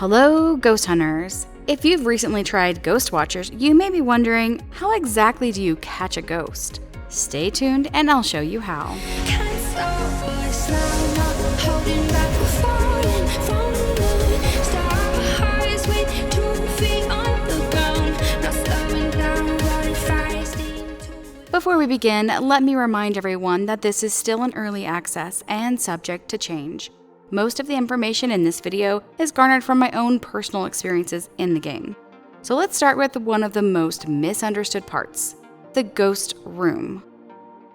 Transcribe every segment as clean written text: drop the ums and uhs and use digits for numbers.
Hello, ghost hunters! If you've recently tried Ghost Watchers, you may be wondering, how exactly do you catch a ghost? Stay tuned and I'll show you how. Before we begin, let me remind everyone that this is still in early access and subject to change. Most of the information in this video is garnered from my own personal experiences in the game. So let's start with one of the most misunderstood parts, the ghost room.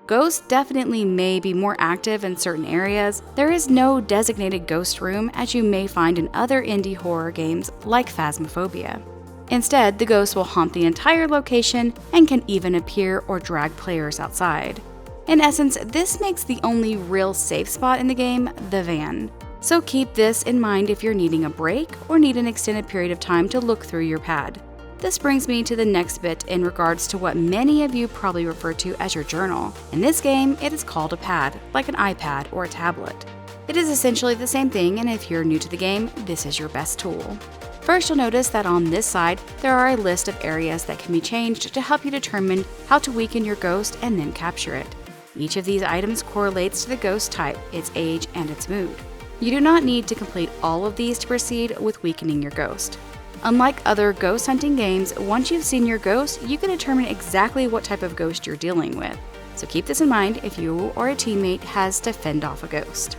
Ghosts definitely may be more active in certain areas. There is no designated ghost room as you may find in other indie horror games like Phasmophobia. Instead, the ghosts will haunt the entire location and can even appear or drag players outside. In essence, this makes the only real safe spot in the game the van. So keep this in mind if you're needing a break or need an extended period of time to look through your pad. This brings me to the next bit in regards to what many of you probably refer to as your journal. In this game, it is called a pad, like an iPad or a tablet. It is essentially the same thing, and if you're new to the game, this is your best tool. First, you'll notice that on this side, there are a list of areas that can be changed to help you determine how to weaken your ghost and then capture it. Each of these items correlates to the ghost type, its age, and its mood. You do not need to complete all of these to proceed with weakening your ghost. Unlike other ghost hunting games, once you've seen your ghost, you can determine exactly what type of ghost you're dealing with. So keep this in mind if you or a teammate has to fend off a ghost.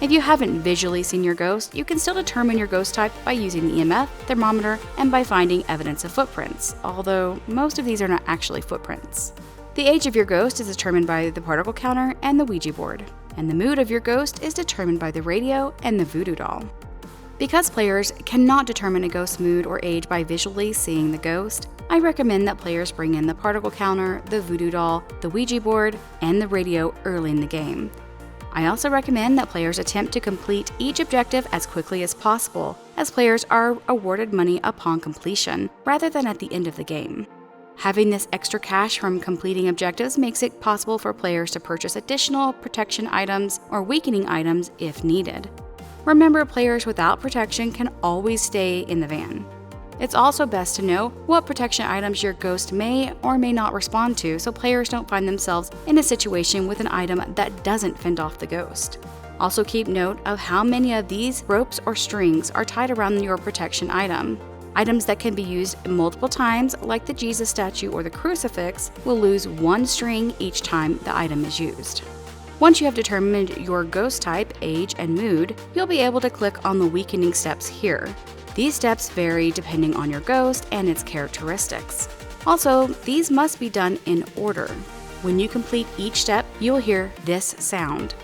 If you haven't visually seen your ghost, you can still determine your ghost type by using the EMF, thermometer, and by finding evidence of footprints, although most of these are not actually footprints. The age of your ghost is determined by the particle counter and the Ouija board, and the mood of your ghost is determined by the radio and the voodoo doll. Because players cannot determine a ghost's mood or age by visually seeing the ghost, I recommend that players bring in the particle counter, the voodoo doll, the Ouija board, and the radio early in the game. I also recommend that players attempt to complete each objective as quickly as possible, as players are awarded money upon completion, rather than at the end of the game. Having this extra cash from completing objectives makes it possible for players to purchase additional protection items or weakening items if needed. Remember, players without protection can always stay in the van. It's also best to know what protection items your ghost may or may not respond to, so players don't find themselves in a situation with an item that doesn't fend off the ghost. Also keep note of how many of these ropes or strings are tied around your protection item. Items that can be used multiple times, like the Jesus statue or the crucifix, will lose one string each time the item is used. Once you have determined your ghost type, age, and mood, you'll be able to click on the weakening steps here. These steps vary depending on your ghost and its characteristics. Also, these must be done in order. When you complete each step, you'll hear this sound.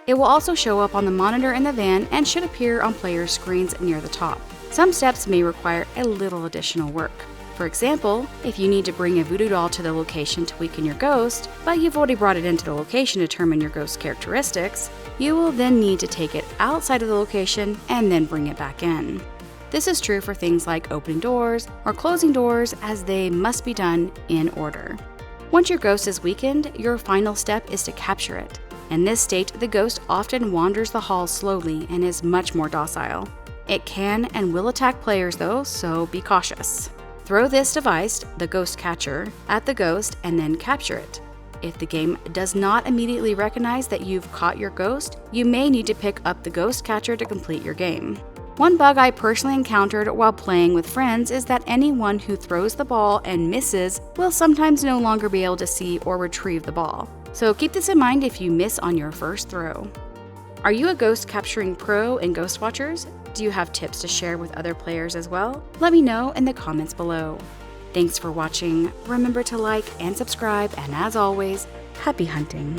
It will also show up on the monitor in the van and should appear on players' screens near the top. Some steps may require a little additional work. For example, if you need to bring a voodoo doll to the location to weaken your ghost, but you've already brought it into the location to determine your ghost's characteristics, you will then need to take it outside of the location and then bring it back in. This is true for things like opening doors or closing doors, as they must be done in order. Once your ghost is weakened, your final step is to capture it. In this state, the ghost often wanders the halls slowly and is much more docile. It can and will attack players though, so be cautious. Throw this device, the ghost catcher, at the ghost and then capture it. If the game does not immediately recognize that you've caught your ghost, you may need to pick up the ghost catcher to complete your game. One bug I personally encountered while playing with friends is that anyone who throws the ball and misses will sometimes no longer be able to see or retrieve the ball. So keep this in mind if you miss on your first throw. Are you a ghost capturing pro in Ghost Watchers? Do you have tips to share with other players as well? Let me know in the comments below. Thanks for watching. Remember to like and subscribe, and as always, happy hunting!